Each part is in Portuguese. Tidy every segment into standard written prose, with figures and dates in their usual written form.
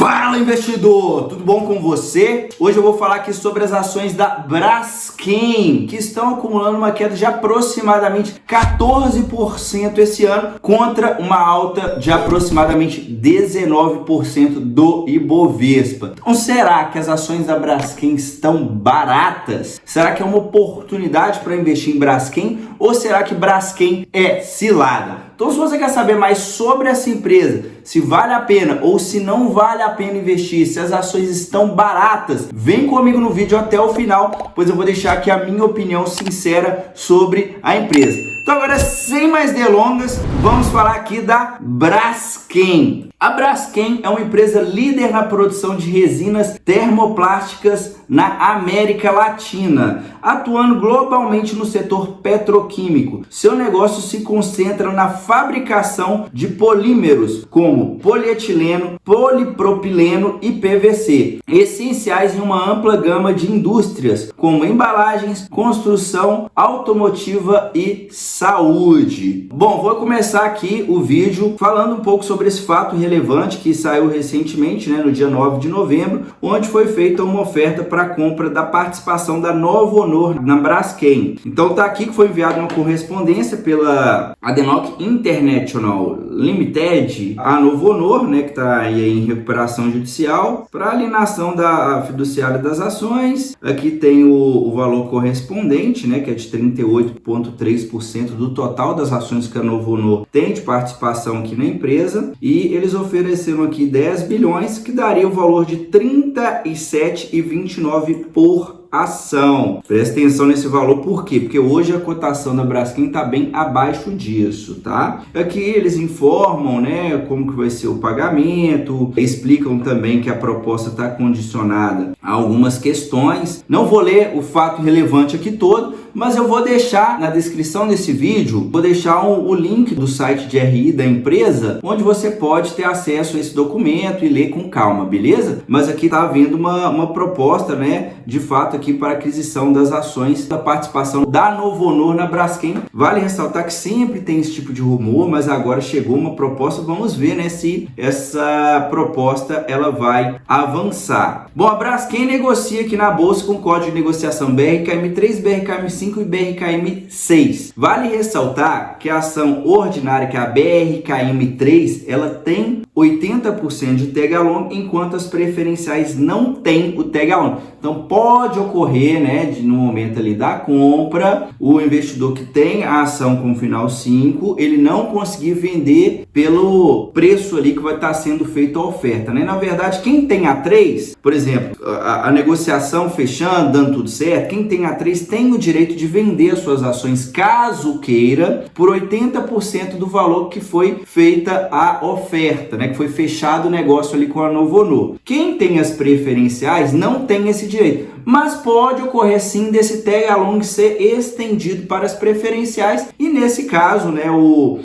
Fala, investidor! Tudo bom com você? Hoje eu vou falar aqui sobre as ações da Braskem, que estão acumulando uma queda de aproximadamente 14% esse ano, contra uma alta de aproximadamente 19% do Ibovespa. Então, será que as ações da Braskem estão baratas? Será que é uma oportunidade para investir em Braskem? Ou será que Braskem é cilada? Então, se você quer saber mais sobre essa empresa, se vale a pena ou se não vale a pena investir, se as ações estão baratas, vem comigo no vídeo até o final, pois eu vou deixar aqui a minha opinião sincera sobre a empresa. Então agora, sem mais delongas, vamos falar aqui da Braskem. A Braskem é uma empresa líder na produção de resinas termoplásticas na América Latina, atuando globalmente no setor petroquímico. Seu negócio se concentra na fabricação de polímeros como polietileno, polipropileno e PVC, essenciais em uma ampla gama de indústrias, como embalagens, construção, automotiva e saúde. Bom, vou começar aqui o vídeo falando um pouco sobre esse fato relevante que saiu recentemente, no dia 9 de novembro, onde foi feita uma oferta para a compra da participação da Novonor na Braskem. Então tá aqui que foi enviada uma correspondência pela ADNOC International Limited a Novonor, que está aí em recuperação judicial, para alienação da fiduciária das ações. Aqui tem o valor correspondente, que é de 38,3% do total das ações que a Novonor tem de participação aqui na empresa, e eles ofereceram aqui 10 bilhões, que daria o valor de 37,29 por ação. Presta atenção nesse valor, por quê? Porque hoje a cotação da Braskem está bem abaixo disso, tá? Aqui eles informam, como que vai ser o pagamento, explicam também que a proposta está condicionada a algumas questões. Não vou ler o fato relevante aqui todo, mas eu vou deixar na descrição desse vídeo, vou deixar o link do site de RI da empresa, onde você pode ter acesso a esse documento e ler com calma, beleza? Mas aqui está havendo uma proposta, de fato aqui para aquisição das ações da participação da Novonor na Braskem. Vale ressaltar que sempre tem esse tipo de rumor, mas agora chegou uma proposta, vamos ver, se essa proposta ela vai avançar. Bom, a Braskem negocia aqui na bolsa com código de negociação BRKM3, BRKM5 e BRKM6. Vale ressaltar que a ação ordinária, que é a BRKM3, ela tem 80% de tag along, enquanto as preferenciais não têm o tag along. Então pode ocorrer, no momento ali da compra, o investidor que tem a ação com final 5, ele não conseguir vender pelo preço ali que vai estar sendo feita a oferta, Na verdade, quem tem a 3, por exemplo, a negociação fechando, dando tudo certo, quem tem a 3 tem o direito de vender as suas ações, caso queira, por 80% do valor que foi feita a oferta, que foi fechado o negócio ali com a Novonor. Quem tem as preferenciais não tem esse direito, mas pode ocorrer sim desse tag along ser estendido para as preferenciais, e nesse caso,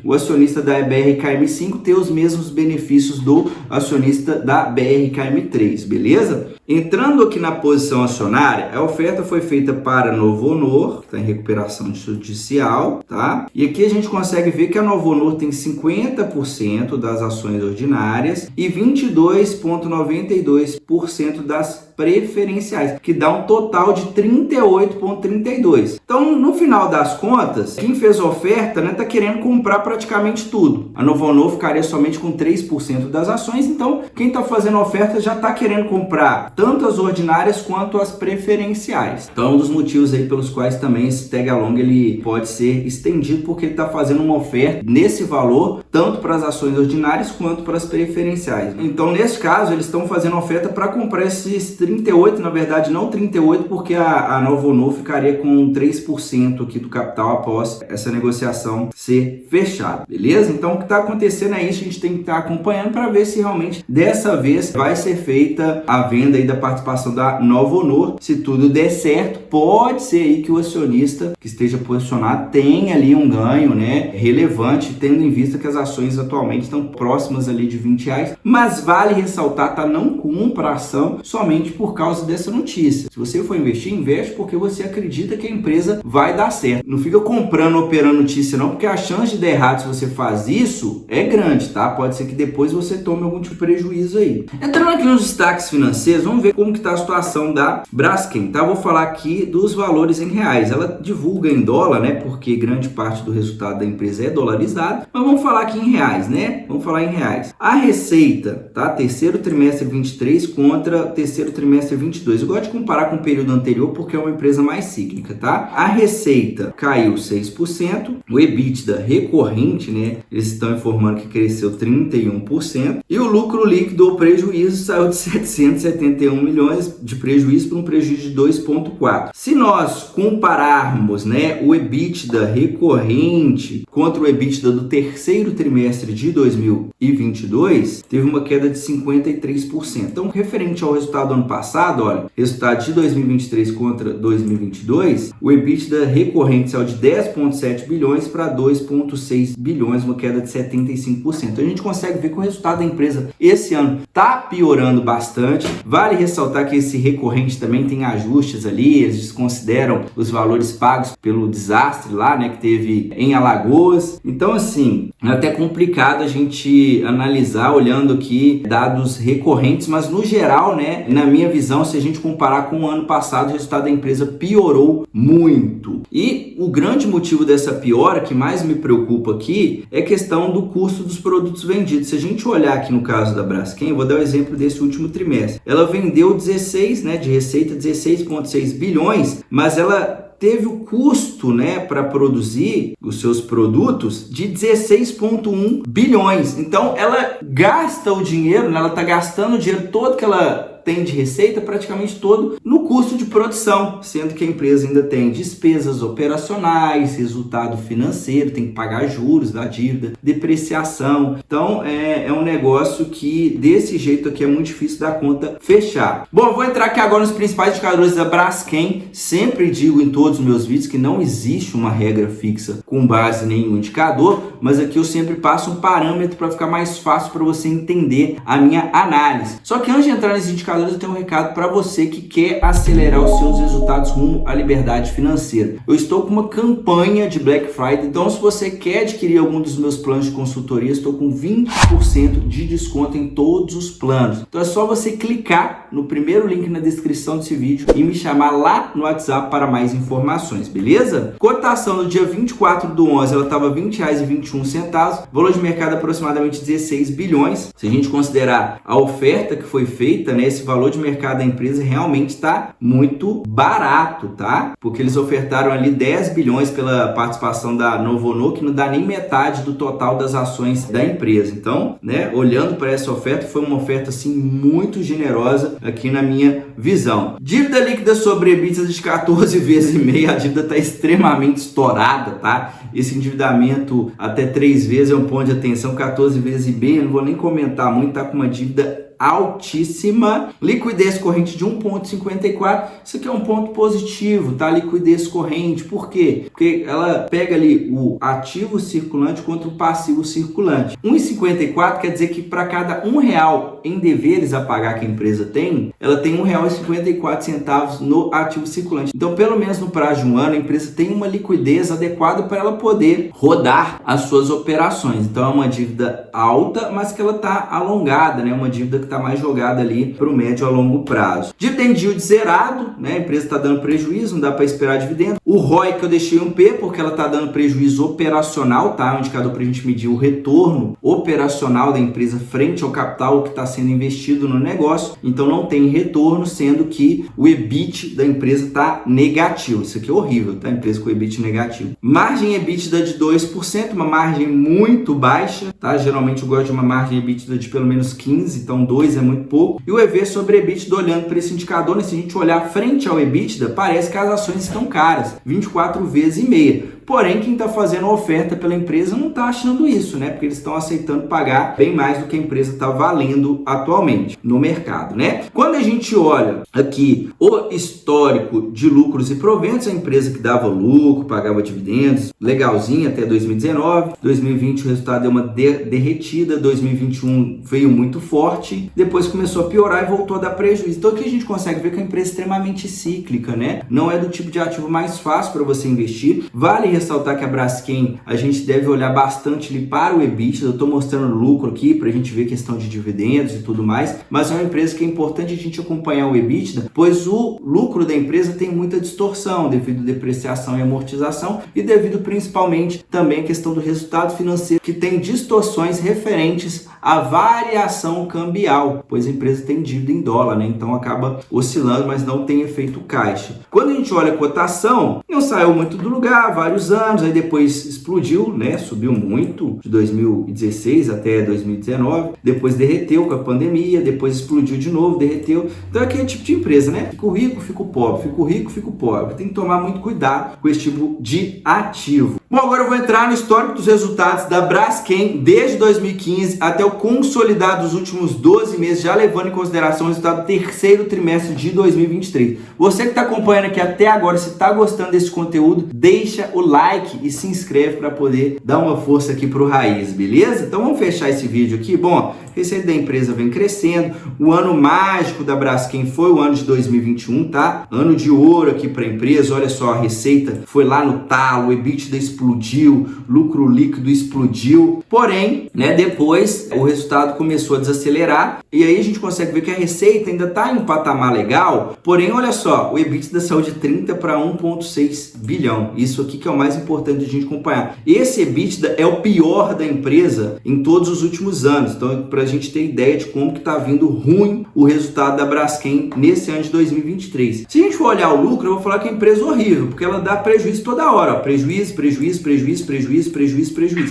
o acionista da BRKM5 ter os mesmos benefícios do acionista da BRKM3, beleza? Entrando aqui na posição acionária, a oferta foi feita para a Novonor, está em recuperação judicial, tá? E aqui a gente consegue ver que a Novonor tem 50% das ações ordinárias e 22,92% das preferenciais, que dá um total de 38,32%. Então, no final das contas, quem fez a oferta, está querendo comprar praticamente tudo. A Novonor ficaria somente com 3% das ações, então quem está fazendo a oferta já está querendo comprar tanto as ordinárias quanto as preferenciais. Então, é um dos motivos aí pelos quais também esse tag along ele pode ser estendido, porque ele está fazendo uma oferta nesse valor, tanto para as ações ordinárias quanto para as preferenciais. Então, nesse caso, eles estão fazendo oferta para comprar esses 38, na verdade não 38, porque a Novonor ficaria com 3% aqui do capital após essa negociação ser fechada, beleza? Então, o que está acontecendo é isso, a gente tem que estar acompanhando para ver se realmente dessa vez vai ser feita a venda aí da participação da Novonor. Se tudo der certo, pode ser aí que o acionista que esteja posicionado tenha ali um ganho, relevante, tendo em vista que as ações atualmente estão próximas ali de R$20, mas vale ressaltar, não compra a ação somente por causa dessa notícia. Se você for investir, investe porque você acredita que a empresa vai dar certo. Não fica comprando ou operando notícia não, porque a chance de dar errado se você faz isso é grande, tá? Pode ser que depois você tome algum tipo de prejuízo aí. Entrando aqui nos destaques financeiros, vamos ver como que tá a situação da Braskem, tá? Vou falar aqui dos valores em reais. Ela divulga em dólar, né? Porque grande parte do resultado da empresa é dolarizado, mas vamos falar aqui em reais, né? Vamos falar em reais. A receita, tá? Terceiro trimestre 23 contra terceiro trimestre 22. Eu gosto de comparar com o período anterior porque é uma empresa mais cíclica, tá? A receita caiu 6%, o EBITDA recorrente, né? Eles estão informando que cresceu 31%, e o lucro líquido ou prejuízo saiu de 771 milhões de prejuízo para um prejuízo de 2,4. Se nós compararmos, né, o EBITDA recorrente contra o EBITDA do terceiro trimestre de 2022, teve uma queda de 53%. Então, referente ao resultado do ano passado, olha, resultado de 2023 contra 2022, o EBITDA recorrente saiu de 10,7 bilhões para 2,6 bilhões, uma queda de 75%. Então, a gente consegue ver que o resultado da empresa esse ano está piorando bastante. Vale ressaltar que esse recorrente também tem ajustes ali, eles desconsideram os valores pagos pelo desastre lá, né, que teve em Alagoas. Então, assim, é até complicado a gente analisar olhando aqui dados recorrentes, mas no geral, né, na minha visão, se a gente comparar com o ano passado, o resultado da empresa piorou muito. E o grande motivo dessa piora, que mais me preocupa aqui, é a questão do custo dos produtos vendidos. Se a gente olhar aqui no caso da Braskem, eu vou dar o exemplo desse último trimestre. Ela vendeu 16, né, de receita, 16,6 bilhões, mas ela teve o custo, né, para produzir os seus produtos de 16,1 bilhões. Então, ela gasta o dinheiro, né, ela está gastando o dinheiro todo que ela tem de receita, praticamente todo no custo de produção, sendo que a empresa ainda tem despesas operacionais, resultado financeiro, tem que pagar juros da dívida, depreciação. Então, é um negócio que desse jeito aqui é muito difícil da conta fechar. Bom, eu vou entrar aqui agora nos principais indicadores da Braskem. Sempre digo em todos os meus vídeos que não existe uma regra fixa com base em nenhum indicador, mas aqui eu sempre passo um parâmetro para ficar mais fácil para você entender a minha análise. Só que antes de entrar nesses indicadores, eu tenho um recado para você que quer acelerar os seus resultados rumo à liberdade financeira. Eu estou com uma campanha de Black Friday, então se você quer adquirir algum dos meus planos de consultoria, estou com 20% de desconto em todos os planos. Então é só você clicar no primeiro link na descrição desse vídeo e me chamar lá no WhatsApp para mais informações, beleza? Cotação no dia 24/11, ela estava R$ 20,21, valor de mercado aproximadamente 16 bilhões. Se a gente considerar a oferta que foi feita, né, esse valor de mercado da empresa realmente está muito barato, tá? Porque eles ofertaram ali 10 bilhões pela participação da Novonor, que não dá nem metade do total das ações da empresa. Então, né, olhando para essa oferta, foi uma oferta assim muito generosa aqui na minha visão. Dívida líquida sobre EBITDA de 14 vezes e meia, a dívida está extremamente estourada, tá? Esse endividamento até 3 vezes é um ponto de atenção, 14 vezes e meia, não vou nem comentar muito, tá com uma dívida altíssima, liquidez corrente de 1,54, isso aqui é um ponto positivo, tá? Liquidez corrente, por quê? Porque ela pega ali o ativo circulante contra o passivo circulante. 1,54 quer dizer que para cada R$1 em deveres a pagar que a empresa tem, ela tem R$1,54 no ativo circulante. Então, pelo menos no prazo de um ano, a empresa tem uma liquidez adequada para ela poder rodar as suas operações. Então, é uma dívida alta, mas que ela está alongada, né? Uma dívida que está mais jogada ali para o médio a longo prazo. Dividend yield zerado, né? A empresa está dando prejuízo, não dá para esperar dividendo. O ROI que eu deixei um P porque ela está dando prejuízo operacional, tá? Um indicador para a gente medir o retorno operacional da empresa frente ao capital que está sendo investido no negócio. Então não tem retorno, sendo que o EBIT da empresa está negativo. Isso aqui é horrível, tá? A empresa com EBIT negativo. Margem EBITDA de 2%, uma margem muito baixa, tá? Geralmente eu gosto de uma margem EBITDA de pelo menos 15%, então 2 é muito pouco. E o EV sobre EBITDA, olhando para esse indicador, né, se a gente olhar frente ao EBITDA, parece que as ações estão caras, 24 vezes e meia. Porém, quem está fazendo a oferta pela empresa não está achando isso, né? Porque eles estão aceitando pagar bem mais do que a empresa está valendo atualmente no mercado, né? Quando a gente olha aqui o histórico de lucros e proventos, a empresa que dava lucro, pagava dividendos, legalzinho até 2019, 2020 o resultado deu uma derretida, 2021 veio muito forte, depois começou a piorar e voltou a dar prejuízo. Então aqui a gente consegue ver que a empresa é extremamente cíclica, né? Não é do tipo de ativo mais fácil para você investir. Vale ressaltar que a Braskem, a gente deve olhar bastante ali para o EBITDA. Eu estou mostrando lucro aqui para a gente ver questão de dividendos e tudo mais, mas é uma empresa que é importante a gente acompanhar o EBITDA, pois o lucro da empresa tem muita distorção devido à depreciação e amortização e devido principalmente também à questão do resultado financeiro, que tem distorções referentes à variação cambial, pois a empresa tem dívida em dólar, né? Então acaba oscilando, mas não tem efeito caixa. Quando a gente olha a cotação, não saiu muito do lugar há vários anos, aí depois explodiu, né? Subiu muito de 2016 até 2019, depois derreteu com a pandemia, depois explodiu de novo, derreteu. Então é aquele tipo de empresa, né? Fico rico, fico pobre, fico rico, fico pobre. Tem que tomar muito cuidado com esse tipo de ativo. Bom, agora eu vou entrar no histórico dos resultados da Braskem desde 2015 até o consolidado dos últimos 12 meses, já levando em consideração o resultado do terceiro trimestre de 2023. Você que está acompanhando aqui até agora, se está gostando desse conteúdo, deixa o like e se inscreve para poder dar uma força aqui para o Raiz, beleza? Então vamos fechar esse vídeo aqui. Bom, a receita da empresa vem crescendo, o ano mágico da Braskem foi o ano de 2021, tá? Ano de ouro aqui para a empresa, olha só, a receita foi lá no talo, o EBITDA explodiu, lucro líquido explodiu, porém, né, depois o resultado começou a desacelerar e aí a gente consegue ver que a receita ainda está em um patamar legal, porém, olha só, o EBITDA saiu de 30 para 1,6 bilhão, isso aqui que é o mais importante de a gente acompanhar. Esse EBITDA é o pior da empresa em todos os últimos anos, então para a gente ter ideia de como que está vindo ruim o resultado da Braskem nesse ano de 2023. Se a gente for olhar o lucro, eu vou falar que a empresa é horrível, porque ela dá prejuízo toda hora, ó. Prejuízo,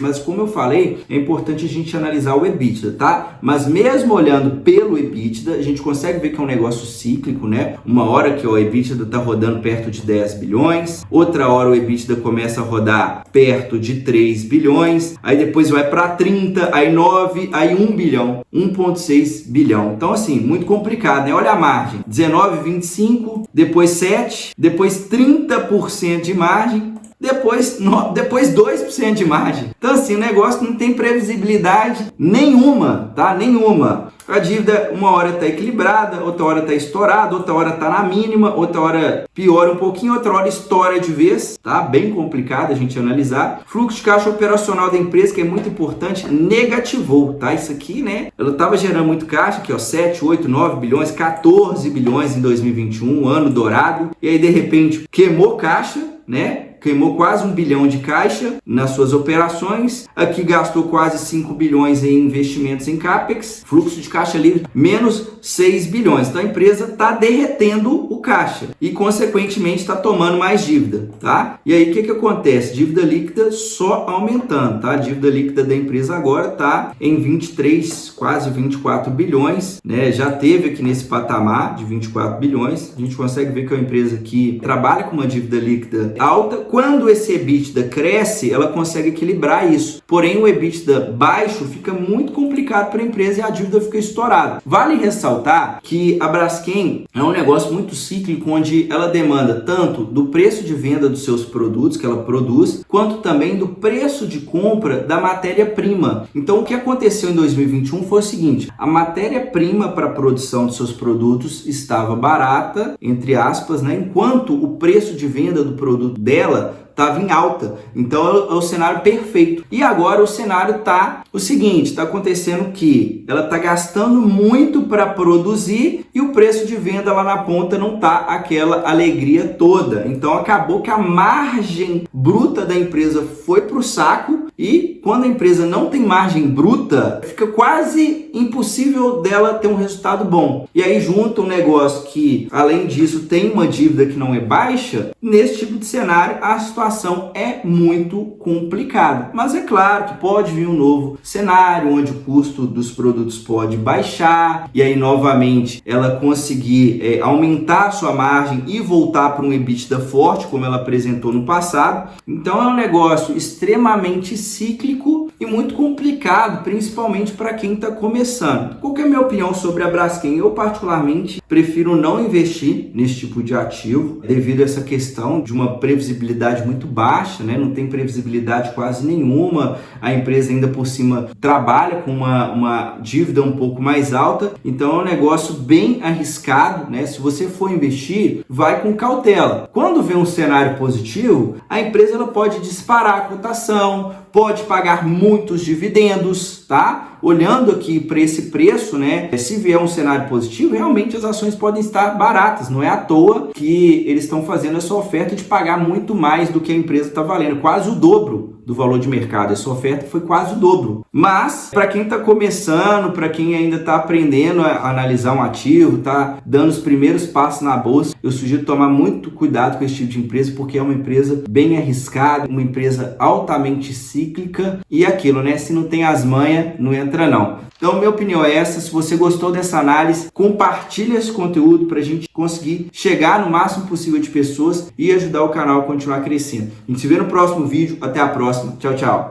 mas como eu falei, é importante a gente analisar o EBITDA, tá? Mas mesmo olhando pelo EBITDA, a gente consegue ver que é um negócio cíclico, né? Uma hora que o EBITDA está rodando perto de 10 bilhões, outra hora o EBITDA começa a rodar perto de 3 bilhões, aí depois vai para 30, aí 9, aí 1 bilhão, 1,6 bilhão. Então assim, muito complicado, né? Olha a margem, 19,25, depois 7, depois 30% de margem, depois 2% de margem. Então assim, o negócio não tem previsibilidade nenhuma, tá? Nenhuma. A dívida uma hora está equilibrada, outra hora está estourada, outra hora está na mínima, outra hora piora um pouquinho, outra hora estoura de vez, tá? Bem complicado a gente analisar. Fluxo de caixa operacional da empresa, que é muito importante, negativou, tá? Isso aqui, né? Ela estava gerando muito caixa, aqui ó, 7, 8, 9 bilhões, 14 bilhões em 2021, ano dourado, e aí de repente queimou caixa, né? Queimou quase 1 bilhão de caixa nas suas operações, aqui gastou quase 5 bilhões em investimentos em CAPEX, fluxo de caixa livre menos 6 bilhões. Então a empresa está derretendo o caixa e consequentemente está tomando mais dívida, tá? E aí o que acontece? Dívida líquida só aumentando, tá? A dívida líquida da empresa agora está em 23, quase 24 bilhões, né? Já teve aqui nesse patamar de 24 bilhões, a gente consegue ver que é uma empresa que trabalha com uma dívida líquida alta. Quando esse EBITDA cresce, ela consegue equilibrar isso. Porém, o EBITDA baixo fica muito complicado para a empresa e a dívida fica estourada. Vale ressaltar que a Braskem é um negócio muito cíclico, onde ela demanda tanto do preço de venda dos seus produtos que ela produz, quanto também do preço de compra da matéria-prima. Então, o que aconteceu em 2021 foi o seguinte: a matéria-prima para a produção dos seus produtos estava barata, entre aspas, né? Enquanto o preço de venda do produto dela estava em alta. Então é o cenário perfeito. E agora o cenário tá o seguinte, está acontecendo que ela está gastando muito para produzir e o preço de venda lá na ponta não tá aquela alegria toda. Então acabou que a margem bruta da empresa foi pro saco E quando a empresa não tem margem bruta, fica quase impossível dela ter um resultado bom. E aí junta um negócio que, além disso, tem uma dívida que não é baixa, nesse tipo de cenário a situação é muito complicada. Mas é claro que pode vir um novo cenário onde o custo dos produtos pode baixar e aí novamente ela conseguir aumentar a sua margem e voltar para um EBITDA forte, como ela apresentou no passado. Então é um negócio extremamente cíclico e muito complicado, principalmente para quem está começando. Qual que é a minha opinião sobre a Braskem? Eu particularmente prefiro não investir nesse tipo de ativo devido a essa questão de uma previsibilidade muito baixa, né? Não tem previsibilidade quase nenhuma, a empresa ainda por cima trabalha com uma dívida um pouco mais alta, então é um negócio bem arriscado, né? Se você for investir, vai com cautela. Quando vem um cenário positivo, a empresa ela pode disparar a cotação, pode pagar muitos dividendos, tá? Olhando aqui para esse preço, né? Se vier um cenário positivo, realmente as ações podem estar baratas. Não é à toa que eles estão fazendo essa oferta de pagar muito mais do que a empresa está valendo, quase o dobro do valor de mercado. Essa oferta foi quase o dobro. Mas, para quem está começando, para quem ainda está aprendendo a analisar um ativo, está dando os primeiros passos na bolsa, eu sugiro tomar muito cuidado com esse tipo de empresa, porque é uma empresa bem arriscada, uma empresa altamente cíclica e aquilo, né? Se não tem as manhas, não entra não. Então, minha opinião é essa. Se você gostou dessa análise, compartilha esse conteúdo para a gente conseguir chegar no máximo possível de pessoas e ajudar o canal a continuar crescendo. A gente se vê no próximo vídeo. Até a próxima. Tchau, tchau.